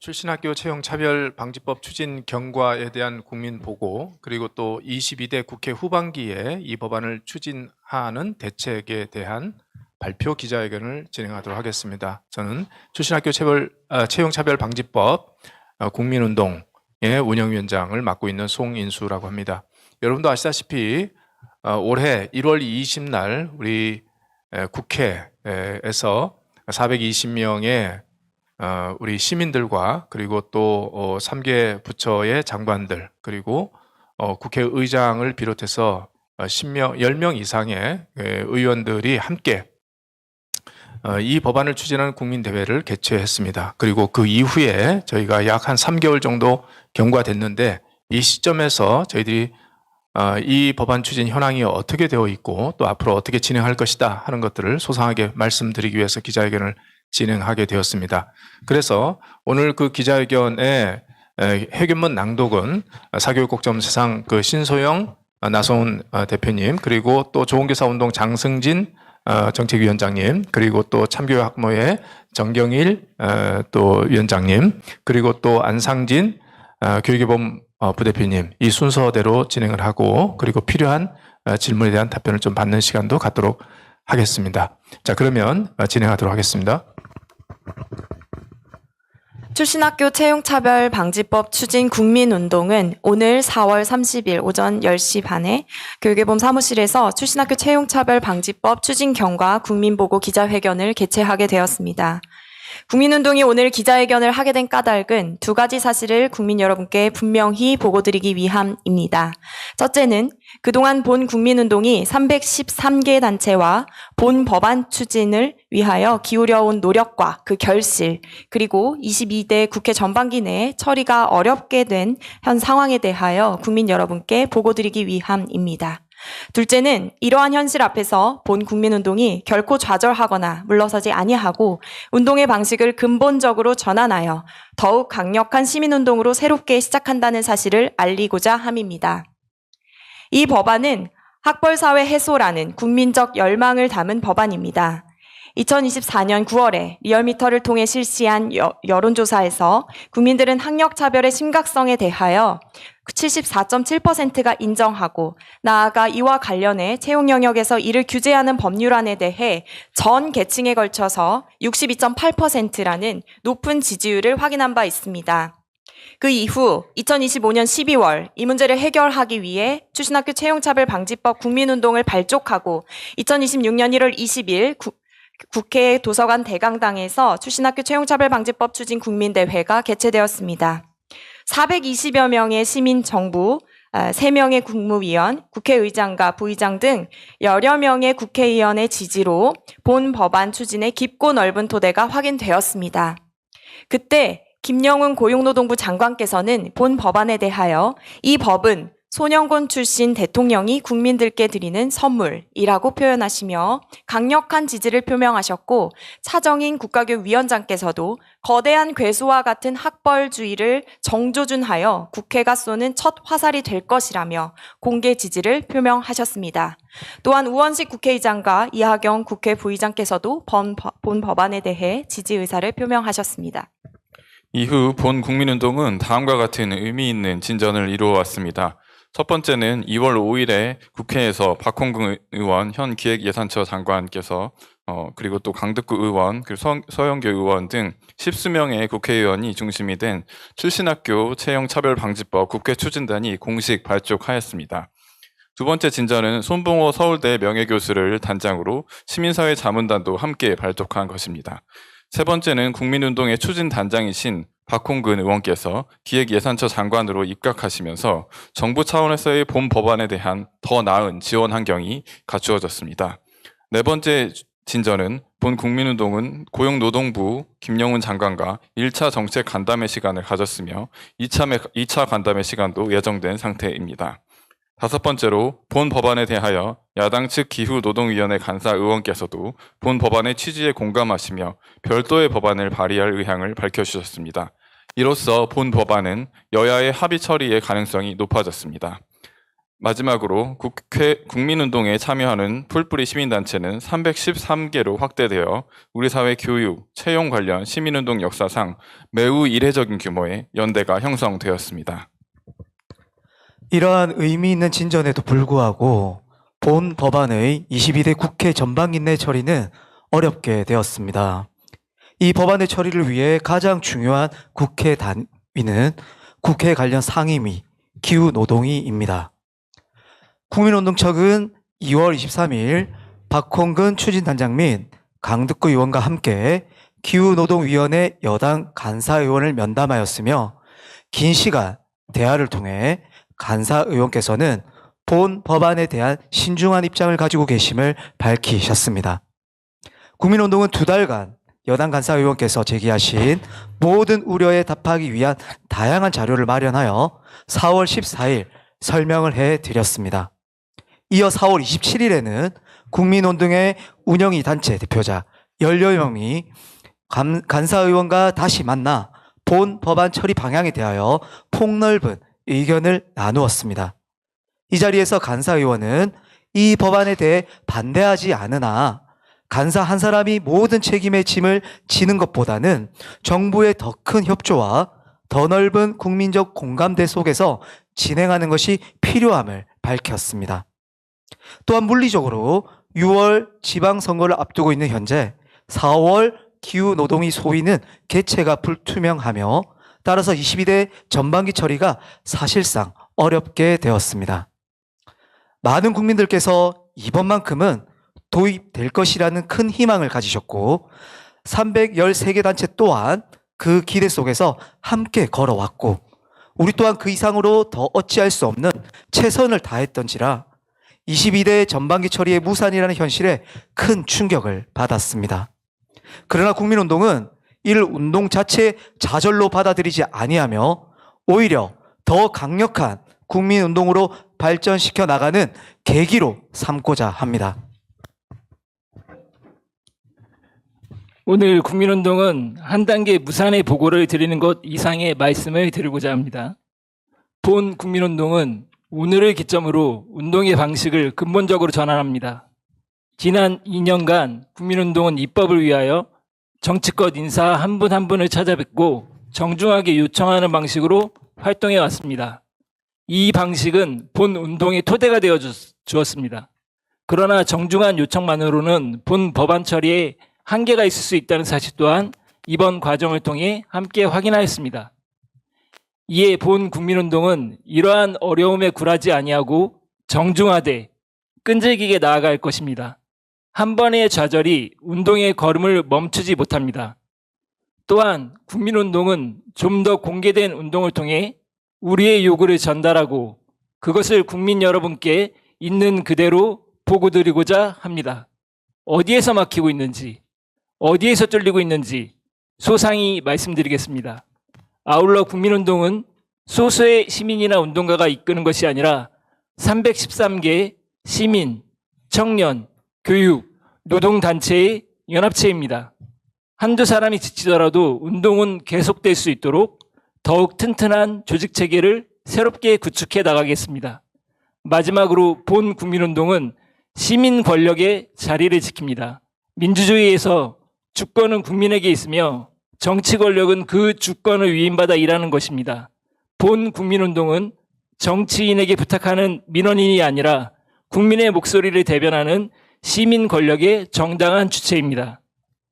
출신학교 채용차별방지법 추진 경과에 대한 국민보고, 그리고 또 22대 국회 후반기에 이 법안을 추진하는 대책에 대한 발표 기자회견을 진행하도록 하겠습니다. 저는 출신학교 채용차별방지법 국민운동의 운영위원장을 맡고 있는 송인수라고 합니다. 여러분도 아시다시피 올해 1월 20날 우리 국회에서 420명의 우리 시민들과 그리고 또 3개 부처의 장관들 그리고 국회의장을 비롯해서 10명 이상의 의원들이 함께 이 법안을 추진하는 국민대회를 개최했습니다. 그리고 그 이후에 저희가 약 한 3개월 정도 경과됐는데, 이 시점에서 저희들이 이 법안 추진 현황이 어떻게 되어 있고 또 앞으로 어떻게 진행할 것이다 하는 것들을 소상하게 말씀드리기 위해서 기자회견을 진행하게 되었습니다. 그래서 오늘 그 기자회견의 회견문 낭독은 사교육곡점 세상 신소영 나성훈 대표님, 그리고 또 좋은교사운동 장승진 정책위원장님, 그리고 또 참교육학모의 정경일 또 위원장님, 그리고 또 안상진 교육개범 부대표님, 이 순서대로 진행을 하고, 그리고 필요한 질문에 대한 답변을 좀 받는 시간도 갖도록 하겠습니다. 자, 그러면 진행하도록 하겠습니다. 출신학교 채용차별방지법 추진 국민운동은 오늘 4월 30일 오전 10시 반에 교육개범 사무실에서 출신학교 채용차별방지법 추진 경과 국민보고 기자회견을 개최하게 되었습니다. 국민운동이 오늘 기자회견을 하게 된 까닭은 두 가지 사실을 국민 여러분께 분명히 보고드리기 위함입니다. 첫째는 그동안 본 국민운동이 313개 단체와 본 법안 추진을 위하여 기울여온 노력과 그 결실, 그리고 22대 국회 전반기 내에 처리가 어렵게 된 현 상황에 대하여 국민 여러분께 보고드리기 위함입니다. 둘째는 이러한 현실 앞에서 본 국민운동이 결코 좌절하거나 물러서지 아니하고 운동의 방식을 근본적으로 전환하여 더욱 강력한 시민운동으로 새롭게 시작한다는 사실을 알리고자 함입니다. 이 법안은 학벌사회 해소라는 국민적 열망을 담은 법안입니다. 2024년 9월에 리얼미터를 통해 실시한 여론조사에서 국민들은 학력차별의 심각성에 대하여 74.7%가 인정하고, 나아가 이와 관련해 채용 영역에서 이를 규제하는 법률안에 대해 전 계층에 걸쳐서 62.8%라는 높은 지지율을 확인한 바 있습니다. 그 이후 2025년 12월 이 문제를 해결하기 위해 출신학교 채용차별방지법 국민운동을 발족하고 2026년 1월 20일 국회 도서관 대강당에서 출신학교 채용차별방지법 추진 국민대회가 개최되었습니다. 420여 명의 시민 정부, 3명의 국무위원, 국회의장과 부의장 등 여러 명의 국회의원의 지지로 본 법안 추진의 깊고 넓은 토대가 확인되었습니다. 그때 김영훈 고용노동부 장관께서는 본 법안에 대하여 이 법은 소년권 출신 대통령이 국민들께 드리는 선물이라고 표현하시며 강력한 지지를 표명하셨고, 차정인 국가교육위원장께서도 거대한 괴수와 같은 학벌주의를 정조준하여 국회가 쏘는 첫 화살이 될 것이라며 공개 지지를 표명하셨습니다. 또한 우원식 국회의장과 이하경 국회 부의장께서도 본 법안에 대해 지지 의사를 표명하셨습니다. 이후 본 국민운동은 다음과 같은 의미 있는 진전을 이루어왔습니다. 첫 번째는 2월 5일에 국회에서 박홍근 의원, 현 기획예산처 장관께서 그리고 또 강덕구 의원, 그리고 서영교 의원 등 10수명의 국회의원이 중심이 된 출신학교 채용차별방지법 국회 추진단이 공식 발족하였습니다. 두 번째 진전은 손봉호 서울대 명예교수를 단장으로 시민사회 자문단도 함께 발족한 것입니다. 세 번째는 국민운동의 추진단장이신 박홍근 의원께서 기획예산처 장관으로 입각하시면서 정부 차원에서의 본 법안에 대한 더 나은 지원 환경이 갖추어졌습니다. 네 번째 진전은 본 국민운동은 고용노동부 김영훈 장관과 1차 정책 간담회 시간을 가졌으며 2차 간담회 시간도 예정된 상태입니다. 다섯 번째로 본 법안에 대하여 야당 측 기후노동위원회 간사 의원께서도 본 법안의 취지에 공감하시며 별도의 법안을 발의할 의향을 밝혀주셨습니다. 이로써 본 법안은 여야의 합의 처리의 가능성이 높아졌습니다. 마지막으로 국민운동에 참여하는 풀뿌리 시민단체는 313개로 확대되어 우리 사회 교육, 채용 관련 시민운동 역사상 매우 이례적인 규모의 연대가 형성되었습니다. 이러한 의미 있는 진전에도 불구하고 본 법안의 22대 국회 전반기 내 처리는 어렵게 되었습니다. 이 법안의 처리를 위해 가장 중요한 국회 단위는 국회 관련 상임위, 기후노동위입니다. 국민운동 측은 2월 23일 박홍근 추진단장 및 강득구 의원과 함께 기후노동위원회 여당 간사의원을 면담하였으며 긴 시간 대화를 통해 간사의원께서는 본 법안에 대한 신중한 입장을 가지고 계심을 밝히셨습니다. 국민운동은 2달간 여당 간사의원께서 제기하신 모든 우려에 답하기 위한 다양한 자료를 마련하여 4월 14일 설명을 해드렸습니다. 이어 4월 27일에는 국민운동의 운영위 단체 대표자 10여명이 간사의원과 다시 만나 본 법안 처리 방향에 대하여 폭넓은 의견을 나누었습니다. 이 자리에서 간사의원은 이 법안에 대해 반대하지 않으나 간사 한 사람이 모든 책임의 짐을 지는 것보다는 정부의 더 큰 협조와 더 넓은 국민적 공감대 속에서 진행하는 것이 필요함을 밝혔습니다. 또한 물리적으로 6월 지방선거를 앞두고 있는 현재 4월 기후노동위 소위는 개최가 불투명하며 따라서 22대 전반기 처리가 사실상 어렵게 되었습니다. 많은 국민들께서 이번만큼은 도입될 것이라는 큰 희망을 가지셨고 313개 단체 또한 그 기대 속에서 함께 걸어왔고 우리 또한 그 이상으로 더 어찌할 수 없는 최선을 다했던지라 22대 전반기 처리의 무산이라는 현실에 큰 충격을 받았습니다. 그러나 국민운동은 이를 운동 자체의 좌절로 받아들이지 아니하며 오히려 더 강력한 국민운동으로 발전시켜 나가는 계기로 삼고자 합니다. 오늘 국민운동은 한 단계 무산의 보고를 드리는 것 이상의 말씀을 드리고자 합니다. 본 국민운동은 오늘을 기점으로 운동의 방식을 근본적으로 전환합니다. 지난 2년간 국민운동은 입법을 위하여 정치권 인사 한 분 한 분을 찾아뵙고 정중하게 요청하는 방식으로 활동해 왔습니다. 이 방식은 본 운동의 토대가 되어 주었습니다. 그러나 정중한 요청만으로는 본 법안 처리에 한계가 있을 수 있다는 사실 또한 이번 과정을 통해 함께 확인하였습니다. 이에 본 국민운동은 이러한 어려움에 굴하지 아니하고 정중하되 끈질기게 나아갈 것입니다. 한 번의 좌절이 운동의 걸음을 멈추지 못합니다. 또한 국민운동은 좀 더 공개된 운동을 통해 우리의 요구를 전달하고 그것을 국민 여러분께 있는 그대로 보고드리고자 합니다. 어디에서 막히고 있는지, 어디에서 뚫리고 있는지 소상히 말씀드리겠습니다. 아울러 국민운동은 소수의 시민이나 운동가가 이끄는 것이 아니라 313개 시민, 청년, 교육, 노동단체의 연합체입니다. 한두 사람이 지치더라도 운동은 계속될 수 있도록 더욱 튼튼한 조직체계를 새롭게 구축해 나가겠습니다. 마지막으로 본 국민운동은 시민 권력의 자리를 지킵니다. 민주주의에서 주권은 국민에게 있으며 정치 권력은 그 주권을 위임받아 일하는 것입니다. 본 국민운동은 정치인에게 부탁하는 민원인이 아니라 국민의 목소리를 대변하는 시민 권력의 정당한 주체입니다.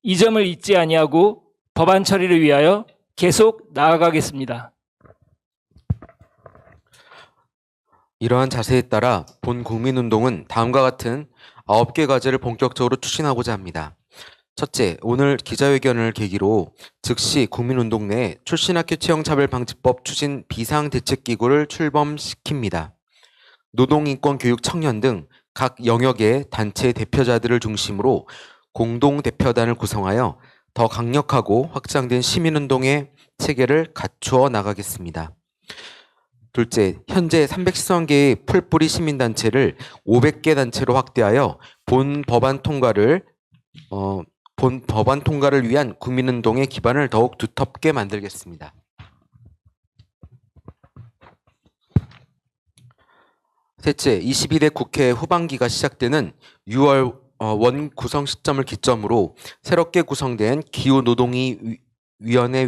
이 점을 잊지 아니하고 법안 처리를 위하여 계속 나아가겠습니다. 이러한 자세에 따라 본 국민운동은 다음과 같은 9개 과제를 본격적으로 추진하고자 합니다. 첫째, 오늘 기자회견을 계기로 즉시 국민운동 내 출신학교 채용차별방지법 추진 비상대책기구를 출범시킵니다. 노동인권교육 청년 등 각 영역의 단체 대표자들을 중심으로 공동대표단을 구성하여 더 강력하고 확장된 시민운동의 체계를 갖추어 나가겠습니다. 둘째, 현재 313개의 풀뿌리 시민단체를 500개 단체로 확대하여 본 법안 통과를 위한 국민운동의 기반을 더욱 두텁게 만들겠습니다. 셋째, 22대 국회 후반기가 시작되는 6월 원 구성 시점을 기점으로 새롭게 구성된 기후노동위원회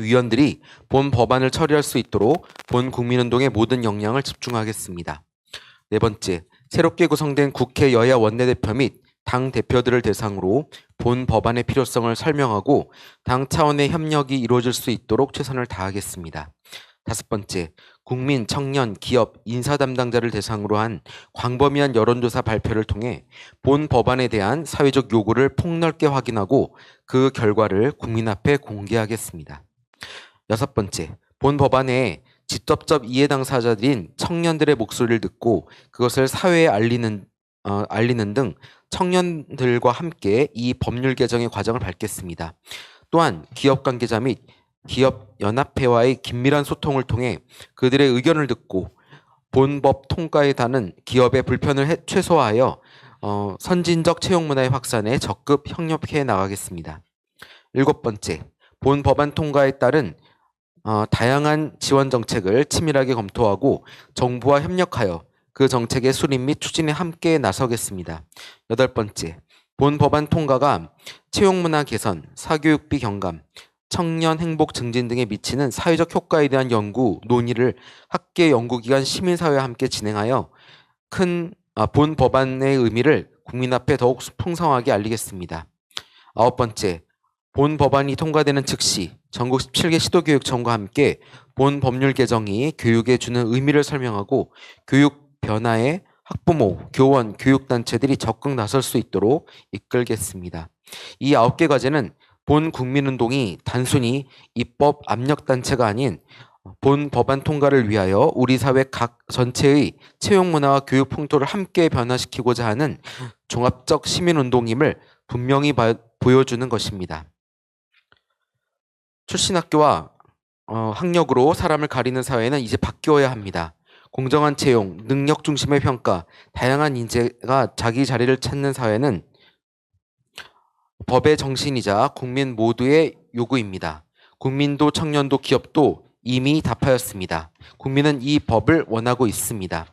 위원들이 본 법안을 처리할 수 있도록 본 국민운동의 모든 역량을 집중하겠습니다. 네 번째, 새롭게 구성된 국회 여야 원내대표 및 당 대표들을 대상으로 본 법안의 필요성을 설명하고 당 차원의 협력이 이루어질 수 있도록 최선을 다하겠습니다. 다섯 번째, 국민, 청년, 기업, 인사 담당자를 대상으로 한 광범위한 여론조사 발표를 통해 본 법안에 대한 사회적 요구를 폭넓게 확인하고 그 결과를 국민 앞에 공개하겠습니다. 여섯 번째, 본 법안에 직접적 이해 당사자들인 청년들의 목소리를 듣고 그것을 사회에 알리는 등 청년들과 함께 이 법률 개정의 과정을 밟겠습니다. 또한 기업 관계자 및 기업 연합회와의 긴밀한 소통을 통해 그들의 의견을 듣고 본법 통과에 따른 기업의 불편을 최소화하여 선진적 채용 문화의 확산에 적극 협력해 나가겠습니다. 일곱 번째, 본 법안 통과에 따른 다양한 지원 정책을 치밀하게 검토하고 정부와 협력하여 그 정책의 수립 및 추진에 함께 나서겠습니다. 여덟 번째, 본 법안 통과가 채용 문화 개선, 사교육비 경감, 청년 행복 증진 등에 미치는 사회적 효과에 대한 연구, 논의를 학계 연구기관 시민사회와 함께 진행하여 본 법안의 의미를 국민 앞에 더욱 풍성하게 알리겠습니다. 아홉 번째, 본 법안이 통과되는 즉시 전국 17개 시도교육청과 함께 본 법률 개정이 교육에 주는 의미를 설명하고 교육 변화에 학부모, 교원, 교육단체들이 적극 나설 수 있도록 이끌겠습니다. 이 9개 과제는 본 국민운동이 단순히 입법 압력단체가 아닌 본 법안 통과를 위하여 우리 사회 각 전체의 채용 문화와 교육 풍토를 함께 변화시키고자 하는 종합적 시민운동임을 분명히 보여주는 것입니다. 출신 학교와 학력으로 사람을 가리는 사회는 이제 바뀌어야 합니다. 공정한 채용, 능력 중심의 평가, 다양한 인재가 자기 자리를 찾는 사회는 법의 정신이자 국민 모두의 요구입니다. 국민도 청년도 기업도 이미 답하였습니다. 국민은 이 법을 원하고 있습니다.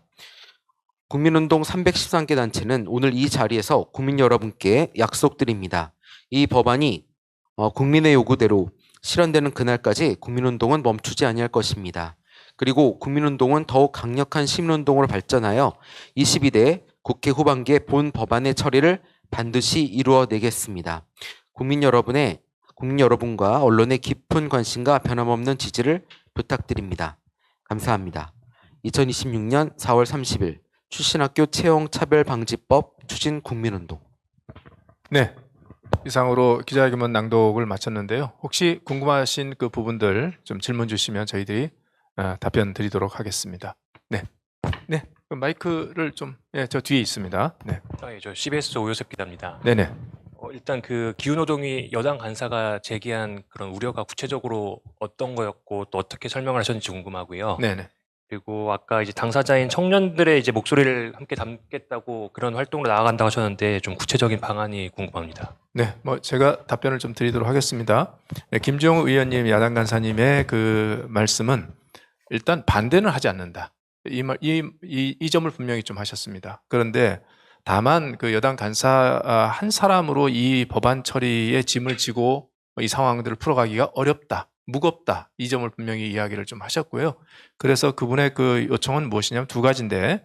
국민운동 313개 단체는 오늘 이 자리에서 국민 여러분께 약속드립니다. 이 법안이 국민의 요구대로 실현되는 그날까지 국민운동은 멈추지 아니할 것입니다. 그리고 국민운동은 더욱 강력한 시민운동으로 발전하여 22대 국회 후반기에 본 법안의 처리를 반드시 이루어내겠습니다. 국민 여러분과 언론의 깊은 관심과 변함없는 지지를 부탁드립니다. 감사합니다. 2026년 4월 30일 출신학교 채용차별방지법 추진 국민운동. 네. 이상으로 기자회견문 낭독을 마쳤는데요. 혹시 궁금하신 그 부분들 좀 질문 주시면 저희들이 답변 드리도록 하겠습니다. 네. 네. 그럼 마이크를 좀, 저 뒤에 있습니다. 네. 예, 저 CBS 오요셉 기자입니다. 네네. 일단 그 기후노동위 여당 간사가 제기한 그런 우려가 구체적으로 어떤 거였고 또 어떻게 설명을 하셨는지 궁금하고요. 네네. 그리고 아까 이제 당사자인 청년들의 이제 목소리를 함께 담겠다고 그런 활동으로 나아간다고 하셨는데 좀 구체적인 방안이 궁금합니다. 네, 제가 답변을 좀 드리도록 하겠습니다. 네, 김종우 의원님, 야당 간사님의 그 말씀은 일단 반대는 하지 않는다. 이 점을 분명히 좀 하셨습니다. 그런데 다만 그 여당 간사 한 사람으로 이 법안 처리의 짐을 지고 이 상황들을 풀어가기가 어렵다, 무겁다, 이 점을 분명히 이야기를 좀 하셨고요. 그래서 그분의 그 요청은 무엇이냐면 두 가지인데,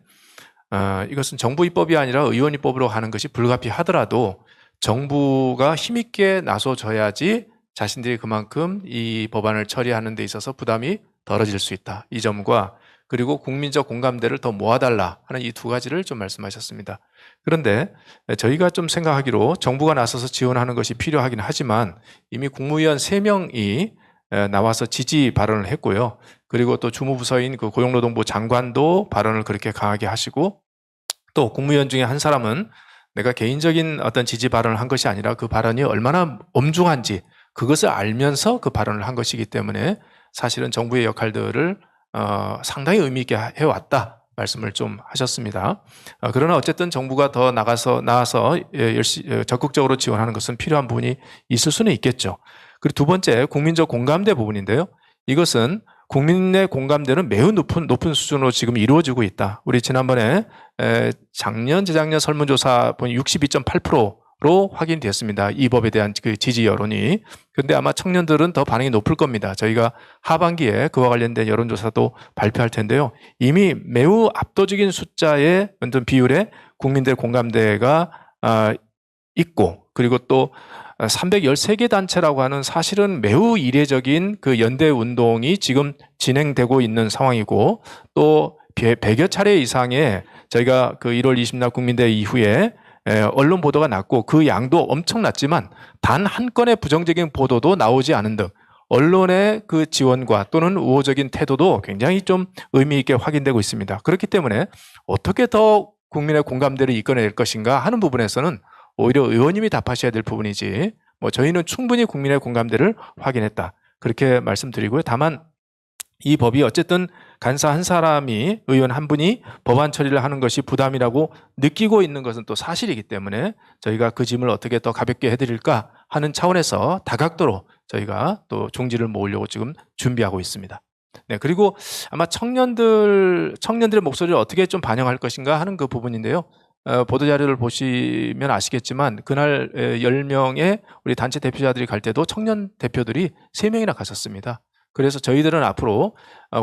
이것은 정부 입법이 아니라 의원 입법으로 하는 것이 불가피하더라도 정부가 힘있게 나서줘야지 자신들이 그만큼 이 법안을 처리하는 데 있어서 부담이 덜어질 수 있다. 이 점과 그리고 국민적 공감대를 더 모아달라 하는 이 두 가지를 좀 말씀하셨습니다. 그런데 저희가 좀 생각하기로 정부가 나서서 지원하는 것이 필요하긴 하지만 이미 국무위원 3명이 나와서 지지 발언을 했고요. 그리고 또 주무부서인 그 고용노동부 장관도 발언을 그렇게 강하게 하시고, 또 국무위원 중에 한 사람은 내가 개인적인 어떤 지지 발언을 한 것이 아니라 그 발언이 얼마나 엄중한지 그것을 알면서 그 발언을 한 것이기 때문에 사실은 정부의 역할들을 상당히 의미 있게 해왔다 말씀을 좀 하셨습니다. 그러나 어쨌든 정부가 더 나와서 적극적으로 지원하는 것은 필요한 부분이 있을 수는 있겠죠. 그리고 두 번째, 국민적 공감대 부분인데요. 이것은 국민의 공감대는 매우 높은 수준으로 지금 이루어지고 있다. 우리 지난번에 작년, 재작년 설문조사 보니 62.8%로 확인됐습니다. 이 법에 대한 그 지지 여론이. 그런데 아마 청년들은 더 반응이 높을 겁니다. 저희가 하반기에 그와 관련된 여론조사도 발표할 텐데요. 이미 매우 압도적인 숫자의 어떤 비율의 국민들 공감대가 있고, 그리고 또 313개 단체라고 하는 사실은 매우 이례적인 그 연대 운동이 지금 진행되고 있는 상황이고, 또 100여 차례 이상의 저희가 그 1월 20일 국민대회 이후에 언론 보도가 났고, 그 양도 엄청났지만 단 한 건의 부정적인 보도도 나오지 않은 등 언론의 그 지원과 또는 우호적인 태도도 굉장히 좀 의미 있게 확인되고 있습니다. 그렇기 때문에 어떻게 더 국민의 공감대를 이끌어낼 것인가 하는 부분에서는 오히려 의원님이 답하셔야 될 부분이지, 뭐 저희는 충분히 국민의 공감대를 확인했다, 그렇게 말씀드리고요. 다만 이 법이 어쨌든 간사 한 사람이, 의원 한 분이 법안 처리를 하는 것이 부담이라고 느끼고 있는 것은 또 사실이기 때문에 저희가 그 짐을 어떻게 더 가볍게 해드릴까 하는 차원에서 다각도로 저희가 또 종지를 모으려고 지금 준비하고 있습니다. 네, 그리고 아마 청년들의 목소리를 어떻게 좀 반영할 것인가 하는 그 부분인데요. 보도자료를 보시면 아시겠지만 그날 10명의 우리 단체 대표자들이 갈 때도 청년 대표들이 3명이나 갔었습니다. 그래서 저희들은 앞으로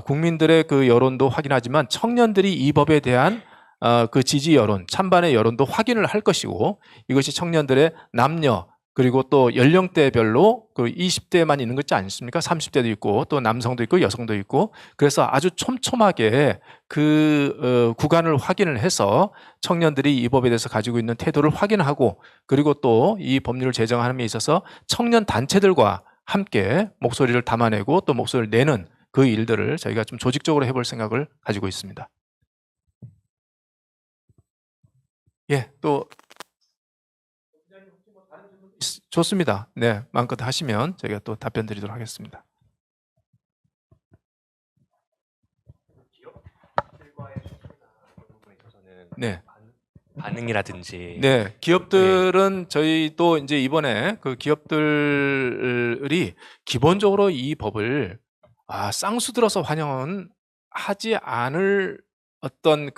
국민들의 그 여론도 확인하지만 청년들이 이 법에 대한 그 지지 여론, 찬반의 여론도 확인을 할 것이고, 이것이 청년들의 남녀 그리고 또 연령대별로 그 20대만 있는 것이 아니십니까? 30대도 있고 또 남성도 있고 여성도 있고, 그래서 아주 촘촘하게 그 구간을 확인을 해서 청년들이 이 법에 대해서 가지고 있는 태도를 확인하고, 그리고 또 이 법률을 제정하는 데 있어서 청년 단체들과 함께 목소리를 담아내고 또 목소리를 내는 그 일들을 저희가 좀 조직적으로 해볼 생각을 가지고 있습니다. 예, 또 좋습니다. 네, 마음껏 하시면 저희가 또 답변 드리도록 하겠습니다. 네. 반응이라든지. 네, 기업들은 저희도 이제 이번에 그 기업들이 기본적으로 이 법을 쌍수 들어서 환영은 하지 않을 어떤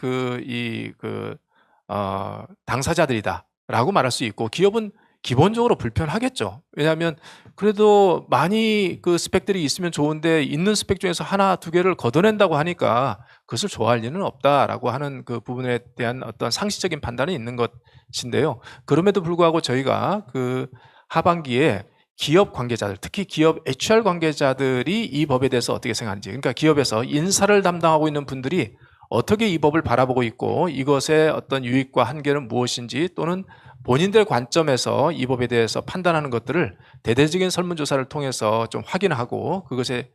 당사자들이다라고 말할 수 있고, 기업은 기본적으로 불편하겠죠. 왜냐하면 그래도 많이 그 스펙들이 있으면 좋은데 있는 스펙 중에서 하나, 두 개를 걷어낸다고 하니까 그것을 좋아할 리는 없다라고 하는 그 부분에 대한 어떤 상식적인 판단이 있는 것인데요. 그럼에도 불구하고 저희가 그 하반기에 기업 관계자들, 특히 기업 HR 관계자들이 이 법에 대해서 어떻게 생각하는지, 그러니까 기업에서 인사를 담당하고 있는 분들이 어떻게 이 법을 바라보고 있고 이것의 어떤 유익과 한계는 무엇인지, 또는 본인들 관점에서 이 법에 대해서 판단하는 것들을 대대적인 설문조사를 통해서 좀 확인하고 그것에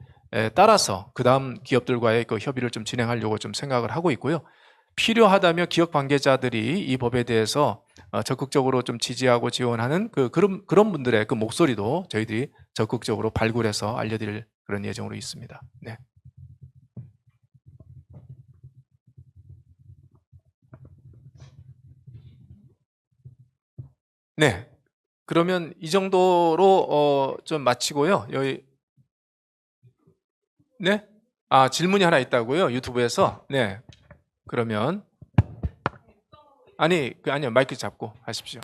따라서 그 다음 기업들과의 그 협의를 좀 진행하려고 좀 생각을 하고 있고요. 필요하다면 기업 관계자들이 이 법에 대해서 적극적으로 좀 지지하고 지원하는 그런 분들의 그 목소리도 저희들이 적극적으로 발굴해서 알려드릴 그런 예정으로 있습니다. 네. 네. 그러면 이 정도로 좀 마치고요. 여기 네? 질문이 하나 있다고요? 유튜브에서. 네. 그러면 아니요. 마이크 잡고 하십시오.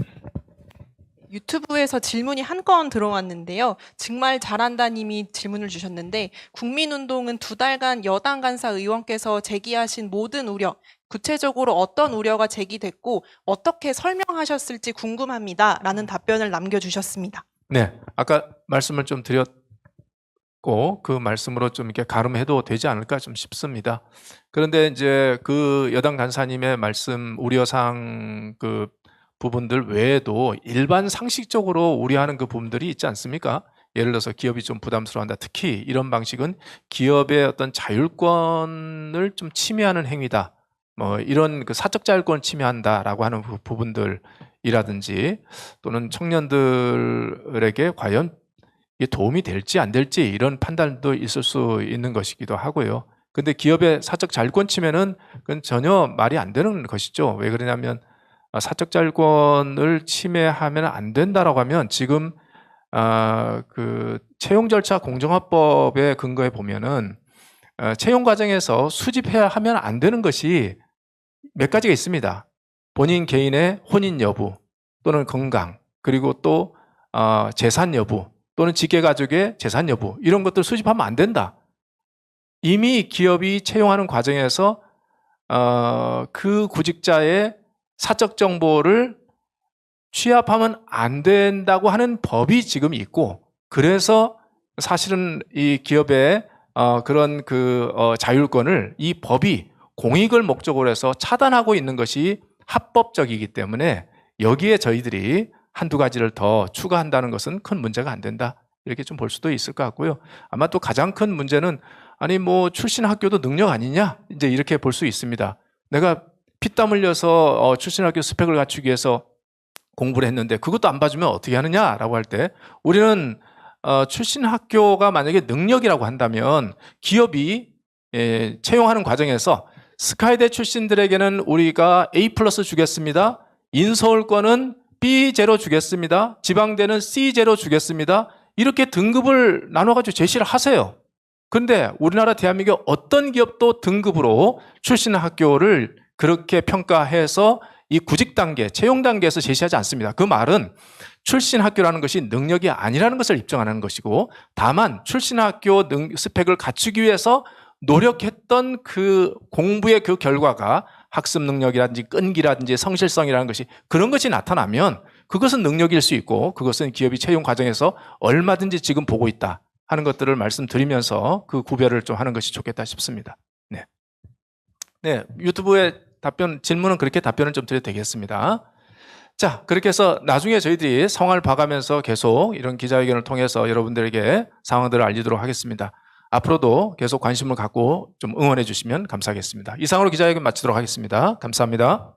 유튜브에서 질문이 한 건 들어왔는데요. 정말 잘한다님이 질문을 주셨는데, 국민운동은 2달간 여당 간사 의원께서 제기하신 모든 우려, 구체적으로 어떤 우려가 제기됐고 어떻게 설명하셨을지 궁금합니다. 라는 답변을 남겨주셨습니다. 네. 아까 말씀을 좀 드렸고 그 말씀으로 좀 이렇게 가름해도 되지 않을까 좀 싶습니다. 그런데 이제 그 여당 간사님의 말씀 우려사항 그 부분들 외에도 일반 상식적으로 우려하는 그 부분들이 있지 않습니까? 예를 들어서 기업이 좀 부담스러워한다. 특히 이런 방식은 기업의 어떤 자율권을 좀 침해하는 행위다. 뭐 이런 그 사적 자율권을 침해한다라고 하는 부분들이라든지, 또는 청년들에게 과연 이게 도움이 될지 안 될지 이런 판단도 있을 수 있는 것이기도 하고요. 근데 기업의 사적 자율권 침해는 그건 전혀 말이 안 되는 것이죠. 왜 그러냐면 사적 자율권을 침해하면 안 된다라고 하면 지금 그 채용 절차 공정화법에 근거해 보면은 채용 과정에서 수집해야 하면 안 되는 것이 몇 가지가 있습니다. 본인 개인의 혼인 여부 또는 건강, 그리고 또 재산 여부 또는 직계가족의 재산 여부, 이런 것들 수집하면 안 된다. 이미 기업이 채용하는 과정에서 그 구직자의 사적 정보를 취합하면 안 된다고 하는 법이 지금 있고, 그래서 사실은 이 기업의 그런 자율권을 이 법이 공익을 목적으로 해서 차단하고 있는 것이 합법적이기 때문에 여기에 저희들이 한두 가지를 더 추가한다는 것은 큰 문제가 안 된다, 이렇게 좀 볼 수도 있을 것 같고요. 아마 또 가장 큰 문제는 아니 뭐 출신 학교도 능력 아니냐, 이제 이렇게 볼 수 있습니다. 내가 피땀 흘려서 출신 학교 스펙을 갖추기 위해서 공부를 했는데 그것도 안 봐주면 어떻게 하느냐라고 할 때, 우리는 출신 학교가 만약에 능력이라고 한다면 기업이 채용하는 과정에서 스카이대 출신들에게는 우리가 A+ 주겠습니다. 인서울권은 B0 주겠습니다. 지방대는 C0 주겠습니다. 이렇게 등급을 나눠가지고 제시를 하세요. 그런데 우리나라 대한민국 어떤 기업도 등급으로 출신 학교를 그렇게 평가해서 이 구직 단계, 채용 단계에서 제시하지 않습니다. 그 말은 출신 학교라는 것이 능력이 아니라는 것을 입증하는 것이고, 다만 출신 학교 스펙을 갖추기 위해서 노력했던 그 공부의 그 결과가 학습 능력이라든지 끈기라든지 성실성이라는 것이, 그런 것이 나타나면 그것은 능력일 수 있고, 그것은 기업이 채용 과정에서 얼마든지 지금 보고 있다 하는 것들을 말씀드리면서 그 구별을 좀 하는 것이 좋겠다 싶습니다. 네, 유튜브에 질문은 그렇게 답변을 좀 드려도 되겠습니다. 자, 그렇게 해서 나중에 저희들이 상황을 봐가면서 계속 이런 기자회견을 통해서 여러분들에게 상황들을 알리도록 하겠습니다. 앞으로도 계속 관심을 갖고 좀 응원해 주시면 감사하겠습니다. 이상으로 기자회견 마치도록 하겠습니다. 감사합니다.